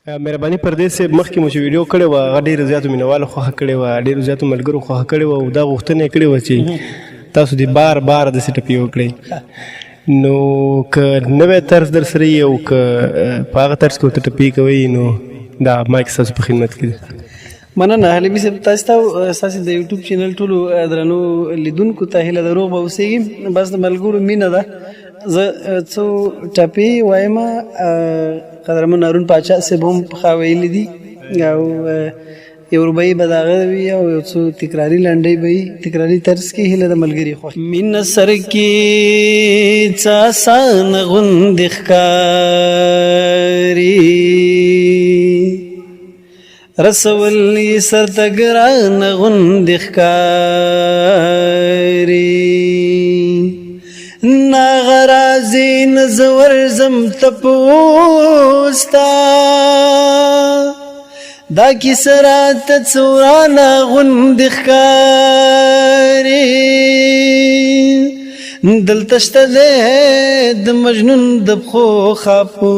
مهرباني پردیس صاحب مخکې مو چې ویډیو کړې وه هغه ډېرو زیاتو مینوالو خوښه کړې وه ډېرو زیاتو ملګرو خوښه کړې وه او دا غوښتنه یې کړې وه چې تاسو دې بار بار داسې ټپې وکړئ نو که نوی طرز در سره وي او که په هغه طرز کې ورته ټپې کوئ نو دا مایک ستاسو په خدمت کې دی مننه حلیمي صاحب تاسو ته ستاسو د یوټیوب چینل ټولو درنو لیدونکو ته هیله د روغ به اوسېږي بس د ملګرو مینه ده زه څو ټپې وایم قدرمن هارون پاچا صاحب هم پخوا ویلي دي او یو ربعي به د هغه وي او یو څو تکراري لنډۍ به وي تکراري طرز کې هیله د ملګري خوښ مینه سر کې څه آسان غوندې ښکاري رسول یې سر ته ګران غوندې ښکاري ناغرازي نزور زم تپوستا دا کیسه راته څورانا غوندې ښکاري دلته شته دی د مجنون د پښو خاپونه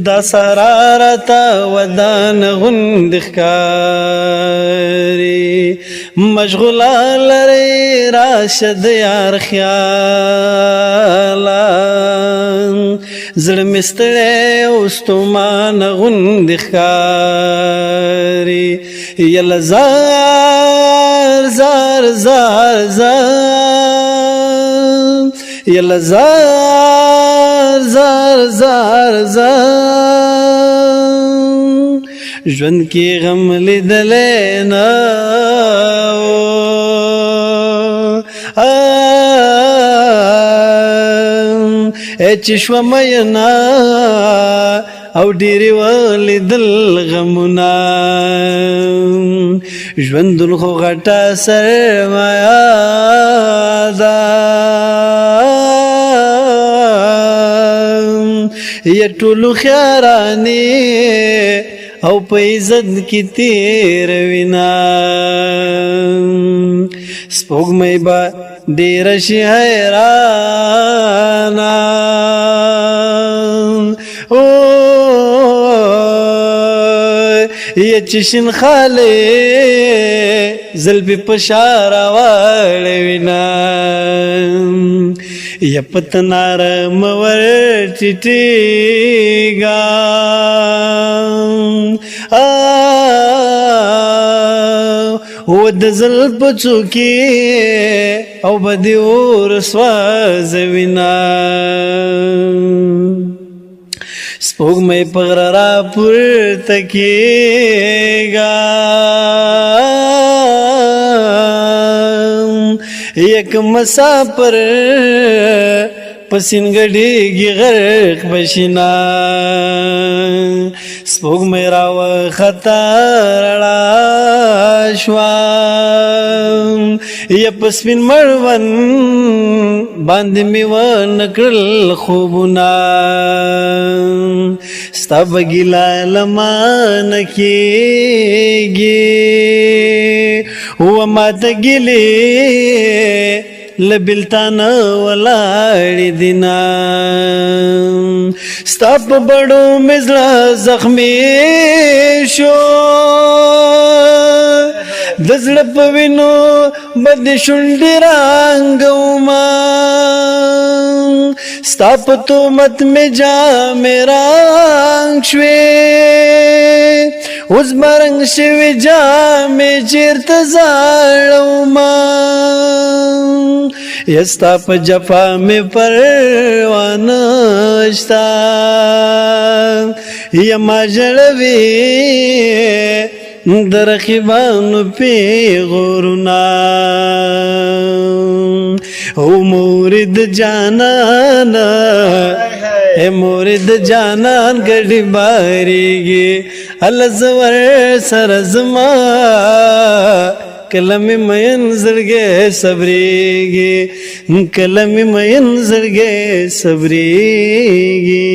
دا سارا راته ودان غوندې ښکاري مشغوله لرې راشه د یار خیاله زړه مې ستړی او ستومانه غوندې ښکاري یله زار زار زار زار یله زار زار زار زار ژوند کې غم لیدلی نه چې شوه مینا او ډېرې ولیدل غمونه ژوندون خو غټه سرمایه ده یا ټولو خیارانې او په عزت کې تېروینه سپوږمۍ به ډېره شي حیرانه یا چې شین خالې زلفې په شا راواړوینه یا په تناره مور ټیټېږه و د زلفو څوکې او به دې اور سوځوینه سپوږمۍ په غره راپورته کېږه یک مسافر په سینګډېږي غرق بشینه سپوږمۍ راوخته رڼا شوه یا په سپین مړوند باندې مې ونه کړل خوبونه ستا به ګیله له مانه کېږي و ماته ګیلې له بېلتانه ولاړې دینه ستا په بړو مې زړه زخمي شو د زړه په وینو به دې شونډې رنګومه ستا په تهمت مې جامې رنګ شوې اوس به رنګ شوې جامې چېرته زاړومه یا ستا په جفا مې پروا نشته یا ما ژړوي د رقیبانو پیغورونه او مورد جانانا اے مورد جانان گڑی باریگی اللہ زور سر زما کلمی مین زرگے صبریگی کلمی مین زرگے صبریگی